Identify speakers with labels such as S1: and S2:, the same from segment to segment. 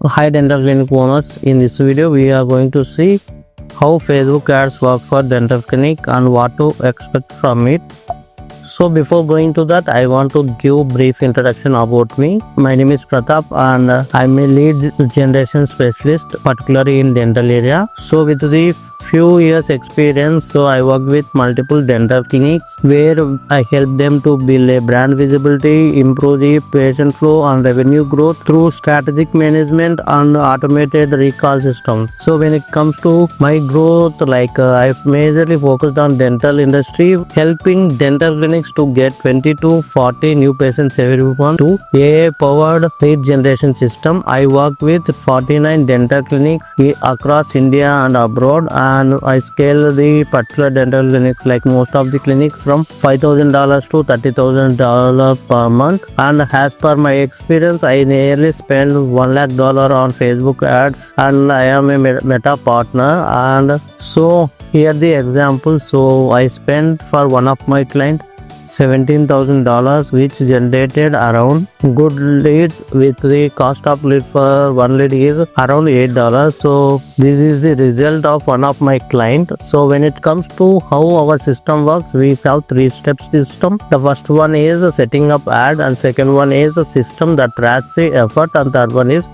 S1: Hi dental clinic owners, in this video we are going to see how Facebook ads work for dental clinic and what to expect from it. So before going to that, I want to give brief introduction about me. My name is Pratap and I'm a lead generation specialist, particularly in dental area. So with the few years experience, so I work with multiple dental clinics where I help them to build a brand visibility, improve the patient flow and revenue growth through strategic management and automated recall system. So when it comes to my growth, I've majorly focused on dental industry, helping dental clinics to get 20 to 40 new patients every month to AI-powered lead generation system. I work with 49 dental clinics across India and abroad, and I scale the particular dental clinics like most of the clinics from $5,000 to $30,000 per month. And as per my experience, I nearly spend $1 lakh on Facebook ads, and I am a Meta partner. And so here the example. So I spent for one of my client $17,000, which generated around good leads with the cost of lead for one lead is around $8. So this is the result of one of my client. So when it comes to how our system works, we have 3-step system. The first one is setting up ad, and second one is a system that tracks the effort, and third one is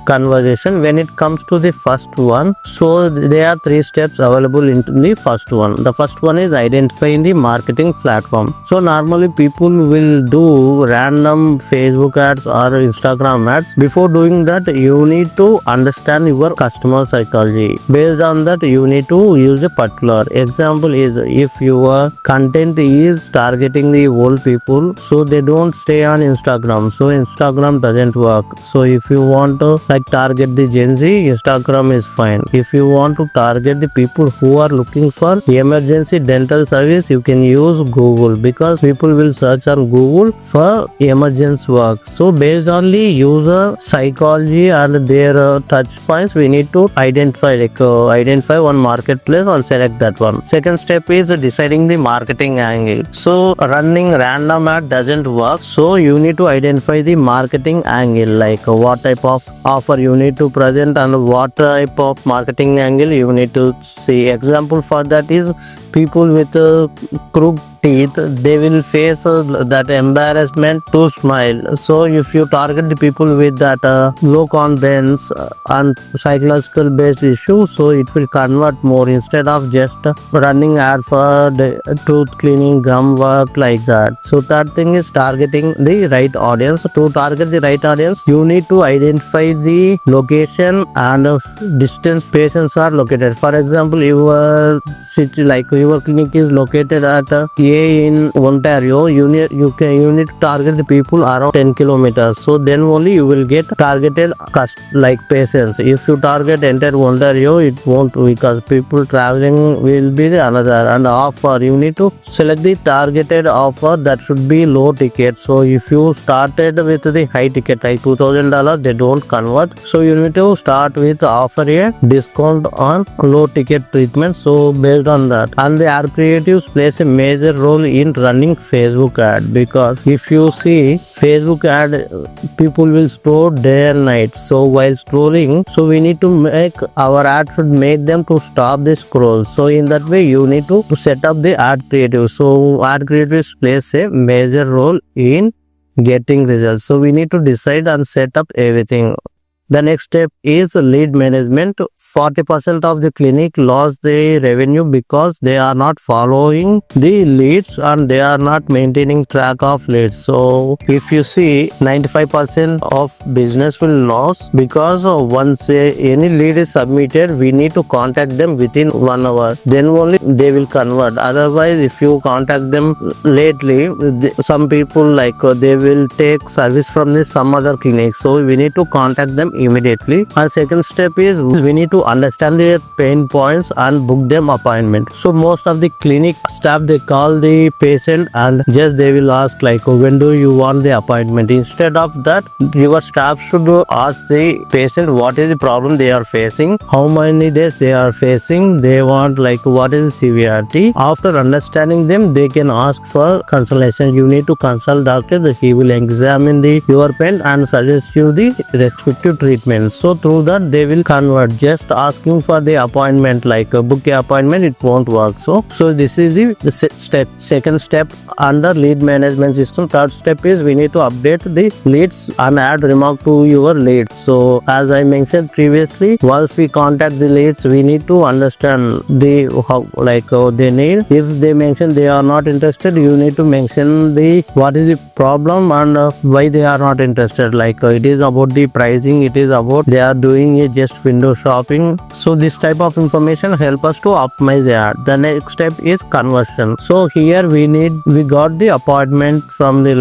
S1: conversation. When it comes to the first one, so there are 3 steps available in the first one. The first one is identifying the marketing platform. So normally people will do random Facebook ads or Instagram ads. Before doing that, you need to understand your customer psychology. Based on that, you need to use a particular example. Is if your content is targeting the old people, so they don't stay on Instagram, so Instagram doesn't work. So if you want to target the Gen Z, Instagram is fine. If you want to target the people who are looking for emergency dental service, you can use Google, because people will search on Google for emergency work. So based on the user psychology and their touch points, we need to identify one marketplace and select that one. Second step is deciding the marketing angle. So running random ad doesn't work, so you need to identify the marketing angle, like what type of offer you need to present and what type of marketing angle you need to see. Example for that is people with crooked teeth, they will face that embarrassment to smile. So if you target the people with that low confidence and psychological based issue, so it will convert more instead of just running ad for the tooth cleaning, gum work, like that. So third thing is targeting the right audience. To target the right audience, you need to identify the location and distance patients are located. For example, your city, your clinic is located at in Ontario, you need to target the people around 10 kilometers. So then only you will get targeted patients. If you target entire Ontario, it won't, because people traveling will be the another. And offer, you need to select the targeted offer that should be low ticket. So if you started with the high ticket like $2,000, they don't convert. So you need to start with offer a discount on low ticket treatment. So based on that, and the ad creatives plays a major role in running Facebook ad, because if you see Facebook ad, people will scroll day and night. So while scrolling, so we need to make our ad should make them to stop the scroll. So in that way, you need to set up the ad creative. So ad creatives plays a major role in getting results. So we need to decide and set up everything. The next step is lead management. 40% of the clinic lost the revenue because they are not following the leads and they are not maintaining track of leads. So if you see, 95% of business will lose, because once any lead is submitted, we need to contact them within 1 hour. Then only they will convert. Otherwise, if you contact them lately, some people they will take service from some other clinic. So we need to contact them immediately. And second step is we need to understand their pain points and book them appointment. So most of the clinic staff, they call the patient and just they will ask when do you want the appointment. Instead of that, your staff should ask the patient what is the problem they are facing, how many days they are facing, they want what is the severity. After understanding them, they can ask for consultation. You need to consult doctor, that he will examine your pain and suggest you the respective treatment treatment. So through that they will convert. Just asking for the appointment, like book a appointment, it won't work. So this is the step. Second step under lead management system. Third step is we need to update the leads and add remark to your leads. So as I mentioned previously, once we contact the leads, we need to understand the how they need. If they mention they are not interested, you need to mention the what is the problem and why they are not interested. It is about the pricing, it is about they are doing a just window shopping. So this type of information help us to optimize the ad. The next step is conversion. So here we got the appointment from the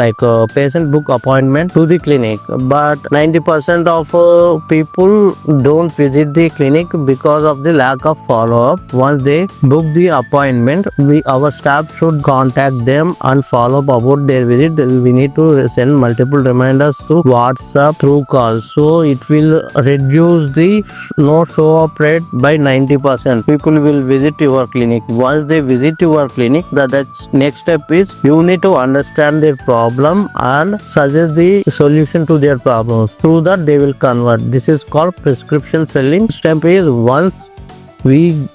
S1: patient book appointment to the clinic, but 90% of people don't visit the clinic because of the lack of follow-up. Once they book the appointment, our staff should contact them and follow up about their visit. We need to send multiple reminders to WhatsApp through calls, so it will reduce the no show up rate by 90%. People will visit your clinic. Once they visit your clinic, the next step is you need to understand their problem and suggest the solution to their problems. Through that they will convert. This is called prescription selling. Step is once we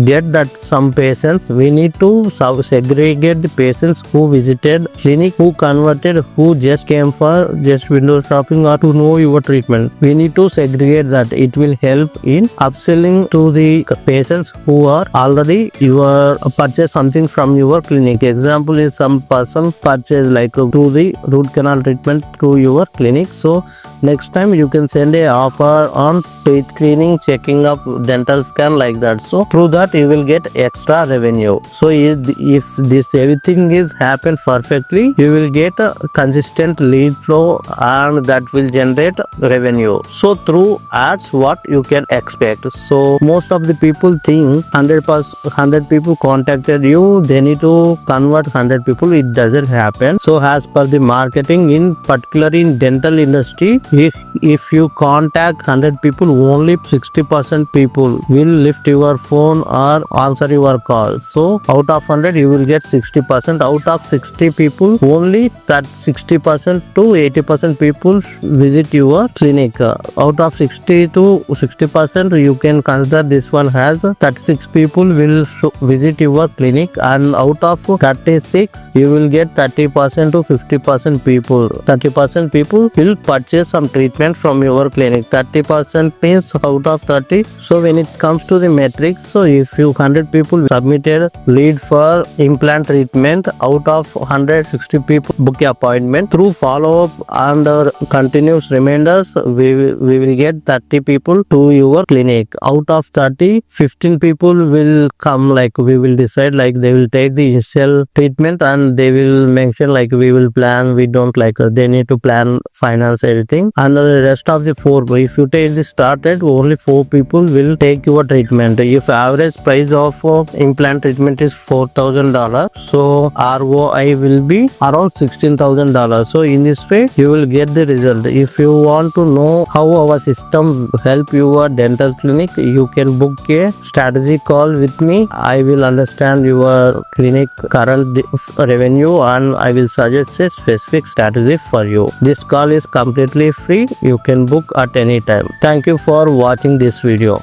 S1: get that some patients, we need to segregate the patients who visited clinic, who converted, who just came for just window shopping or to know your treatment. We need to segregate that. It will help in upselling to the patients who are already your purchase something from your clinic. Example is some person purchase to the root canal treatment through your clinic. So next time you can send a offer on teeth cleaning, checking up, dental scan, like that. So through that you will get extra revenue. So if this everything is happen perfectly, you will get a consistent lead flow and that will generate revenue. So through ads, what you can expect. So most of the people think 100 people contacted you, they need to convert 100 people. It doesn't happen. So as per the marketing, in particular in dental industry, if you contact 100 people, only 60% people will lift your phone or answer your call. So out of 100 you will get 60%. Out of 60 people, only that 60% to 80% people visit your clinic. Out of 60 to 60%, you can consider this one has 36 people will visit your clinic, and out of 36 you will get 30% to 50% people. 30% people will purchase some treatment from your clinic. 30% means out of 30. So when it comes to the metrics, so if you 100 people submitted lead for implant treatment, out of 160 people book an appointment. Through follow up and continuous reminders, we will get 30 people to your clinic. Out of 30, 15 people will come, we will decide, they will take the initial treatment and they will mention we will plan, we don't they need to plan finance everything, and the rest of the 4, if you take the started, only 4 people will take your treatment. If average price of implant treatment is $4,000, so ROI will be around $16,000. So in this way you will get the result. If you want to know how our system help your dental clinic, you can book a strategy call with me. I will understand your clinic current revenue and I will suggest a specific strategy for you. This call is completely free. You can book at any time. Thank you for watching this video.